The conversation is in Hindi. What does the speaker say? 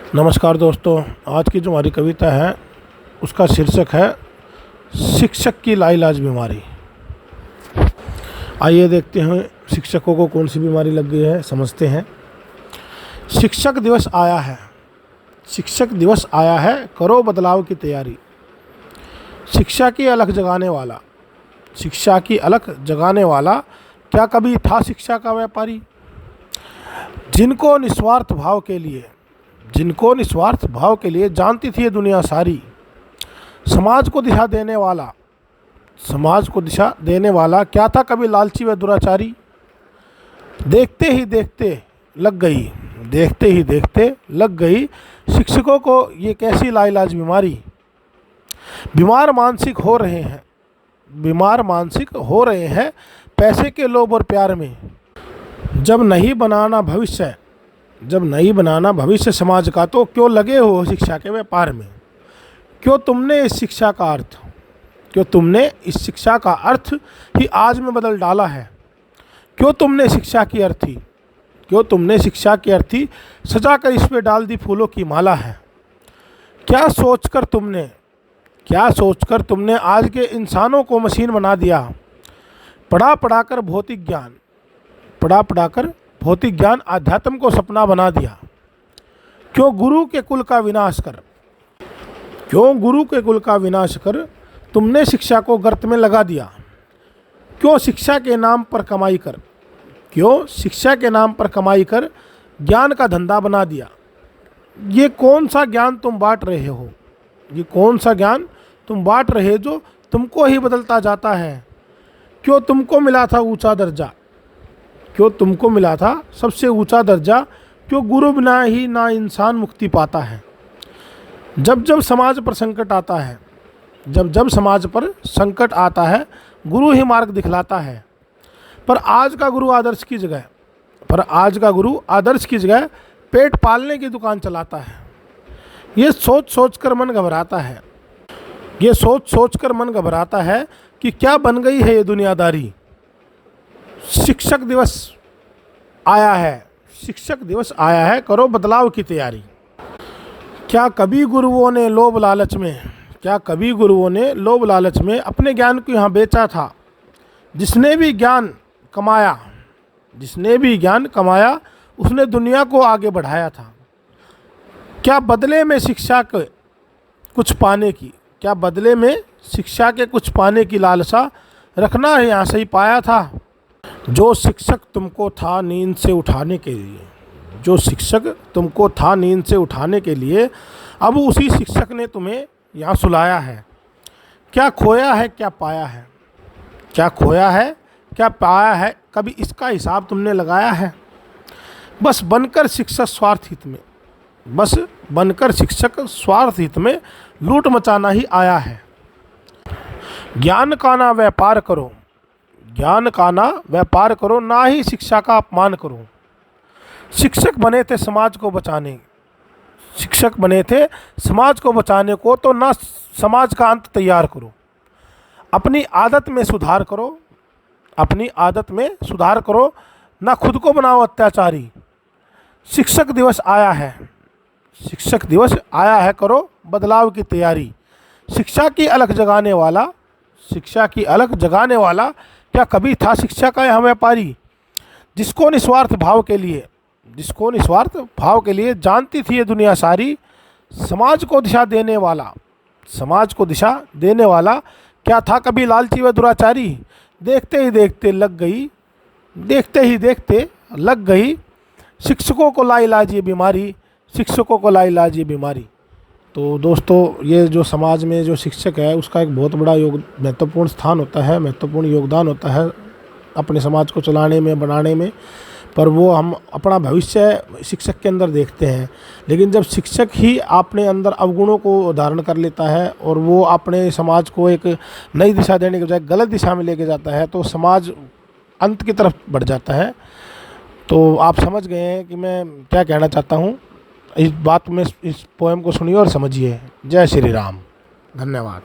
नमस्कार दोस्तों, आज की जो हमारी कविता है उसका शीर्षक है शिक्षक की लाइलाज बीमारी। आइए देखते हैं शिक्षकों को कौन सी बीमारी लग गई है, समझते हैं। शिक्षक दिवस आया है, शिक्षक दिवस आया है, करो बदलाव की तैयारी। शिक्षा की अलख जगाने वाला, शिक्षा की अलख जगाने वाला, क्या कभी था शिक्षा का व्यापारी। जिनको निस्वार्थ भाव के लिए, जिनको निस्वार्थ भाव के लिए जानती थी ये दुनिया सारी। समाज को दिशा देने वाला, समाज को दिशा देने वाला, क्या था कभी लालची व दुराचारी। देखते ही देखते लग गई, देखते ही देखते लग गई शिक्षकों को ये कैसी लाइलाज बीमारी। बीमार मानसिक हो रहे हैं, बीमार मानसिक हो रहे हैं पैसे के लोभ और प्यार में। जब नहीं बनाना भविष्य, जब नहीं बनाना भविष्य समाज का, तो क्यों लगे हो शिक्षा के व्यापार में। क्यों तुमने इस शिक्षा का अर्थ, क्यों तुमने इस शिक्षा का अर्थ ही आज में बदल डाला है। क्यों तुमने शिक्षा की अर्थी, क्यों तुमने शिक्षा की अर्थी सजा कर इस पे डाल दी फूलों की माला है। क्या सोचकर तुमने, क्या सोचकर तुमने आज के इंसानों को मशीन बना दिया। पढ़ा पढ़ाकर भौतिक ज्ञान, पढ़ा पढ़ाकर भौतिक ज्ञान आध्यात्म को सपना बना दिया। क्यों गुरु के कुल का विनाश कर, क्यों गुरु के कुल का विनाश कर तुमने शिक्षा को गर्त में लगा दिया। क्यों शिक्षा के नाम पर कमाई कर, क्यों शिक्षा के नाम पर कमाई कर ज्ञान का धंधा बना दिया। ये कौन सा ज्ञान तुम बांट रहे हो, ये कौन सा ज्ञान तुम बांट रहे जो तुमको ही बदलता जाता है। क्यों तुमको मिला था ऊंचा दर्जा, क्यों तुमको मिला था सबसे ऊंचा दर्जा। क्यों गुरु बिना ही ना इंसान मुक्ति पाता है। जब जब समाज पर संकट आता है, जब जब समाज पर संकट आता है गुरु ही मार्ग दिखलाता है। पर आज का गुरु आदर्श की जगह, पर आज का गुरु आदर्श की जगह पेट पालने की दुकान चलाता है। ये सोच सोच कर मन घबराता है, ये सोच सोच कर मन घबराता है कि क्या बन गई है ये दुनियादारी। शिक्षक दिवस आया है, शिक्षक दिवस आया है, करो बदलाव की तैयारी। क्या कभी गुरुओं ने लोभ लालच में, क्या कभी गुरुओं ने लोभ लालच में अपने ज्ञान को यहाँ बेचा था। जिसने भी ज्ञान कमाया, जिसने भी ज्ञान कमाया उसने दुनिया को आगे बढ़ाया था। क्या बदले में शिक्षा के कुछ पाने की, क्या बदले में शिक्षा के कुछ पाने की लालसा रखना है यहाँ से ही पाया था। जो शिक्षक तुमको था नींद से उठाने के लिए, जो शिक्षक तुमको था नींद से उठाने के लिए, अब उसी शिक्षक ने तुम्हें यहाँ सुलाया है। क्या खोया है क्या पाया है, क्या खोया है क्या पाया है, कभी इसका हिसाब तुमने लगाया है। बस बनकर शिक्षक स्वार्थ हित में, बस बनकर शिक्षक स्वार्थ हित में लूट मचाना ही आया है। ज्ञान का ना व्यापार करो, ज्ञान का ना व्यापार करो, ना ही शिक्षा का अपमान करो। शिक्षक बने थे समाज को बचाने, शिक्षक बने थे समाज को बचाने को, तो ना समाज का अंत तैयार करो। अपनी आदत में सुधार करो, अपनी आदत में सुधार करो, ना खुद को बनाओ अत्याचारी। शिक्षक दिवस आया है, शिक्षक दिवस आया है, करो बदलाव की तैयारी। शिक्षा की अलख जगाने वाला, शिक्षा की अलख जगाने वाला, क्या कभी था शिक्षा का यह व्यापारी। जिसको निस्वार्थ भाव के लिए, जिसको निस्वार्थ भाव के लिए जानती थी ये दुनिया सारी। समाज को दिशा देने वाला, समाज को दिशा देने वाला, क्या था कभी लालची व दुराचारी। देखते ही देखते लग गई, देखते ही देखते लग गई शिक्षकों को लाइलाज ये बीमारी, शिक्षकों को लाइलाज ये बीमारी। तो दोस्तों, ये जो समाज में जो शिक्षक है उसका एक बहुत बड़ा महत्वपूर्ण स्थान होता है, महत्वपूर्ण योगदान होता है अपने समाज को चलाने में, बनाने में। पर वो हम अपना भविष्य शिक्षक के अंदर देखते हैं। लेकिन जब शिक्षक ही अपने अंदर अवगुणों को धारण कर लेता है और वो अपने समाज को एक नई दिशा देने के बजाय गलत दिशा में लेके जाता है, तो समाज अंत की तरफ बढ़ जाता है। तो आप समझ गए हैं कि मैं क्या कहना चाहता हूँ। इस बात में, इस पोएम को सुनिए और समझिए। जय श्री राम। धन्यवाद।